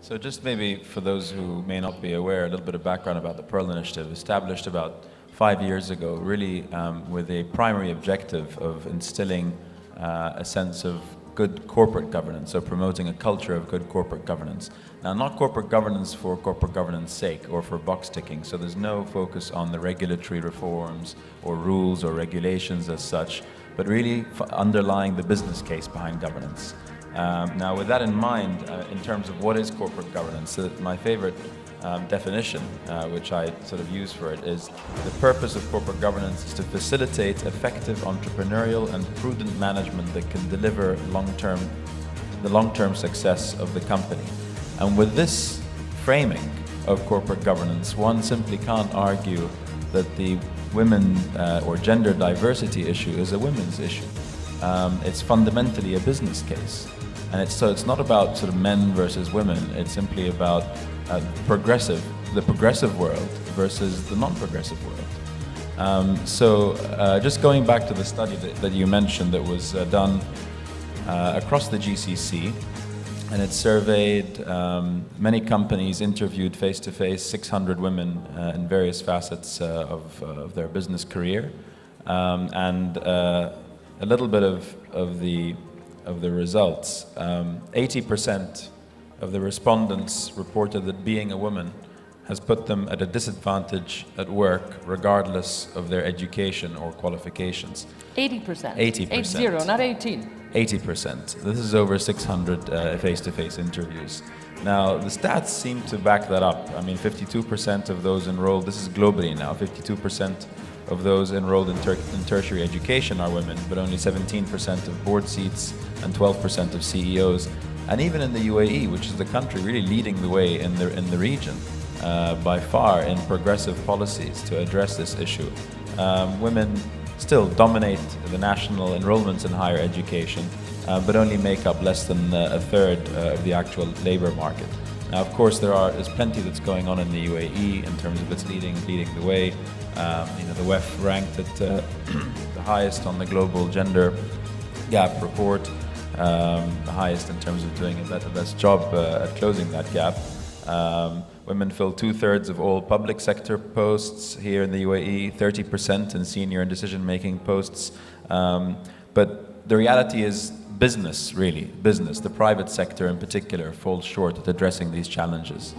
So just maybe for those who may not be aware, a little bit of background about the Pearl Initiative, established about 5 years ago, really with a primary objective of instilling a sense of good corporate governance, so promoting a culture of good corporate governance. Now, not corporate governance for corporate governance sake or for box ticking, so there's no focus on the regulatory reforms or rules or regulations as such, but really underlying the business case behind governance. Now, with that in mind, in terms of what is corporate governance, my favorite definition, which I sort of use for it, is the purpose of corporate governance is to facilitate effective entrepreneurial and prudent management that can deliver the long-term success of the company. And with this framing of corporate governance, one simply can't argue that the women or gender diversity issue is a women's issue. It's fundamentally a business case. And it's not about sort of men versus women, it's simply about the progressive world versus the non-progressive world. Just going back to the study that you mentioned that was done across the GCC, and it surveyed many companies, interviewed face-to-face 600 women in various facets of their business career, and a little bit of the results. 80% of the respondents reported that being a woman has put them at a disadvantage at work, regardless of their education or qualifications. 80%? 80%. 80, not 18. 80%. This is over 600 face-to-face interviews. Now, the stats seem to back that up. I mean, 52% of those enrolled, this is globally now, 52% of those enrolled in tertiary education are women, but only 17% of board seats and 12% of CEOs. And even in the UAE, which is the country really leading the way in the region, by far in progressive policies to address this issue, women still dominate the national enrollments in higher education, but only make up less than a third of the actual labor market. Now, of course, there's plenty that's going on in the UAE in terms of its leading the way. The WEF ranked it the highest on the global gender gap report, the highest in terms of doing the best job at closing that gap. Women fill 2/3 of all public sector posts here in the UAE, 30% in senior and decision-making posts. But the reality is business, really, business, the private sector in particular, falls short at addressing these challenges.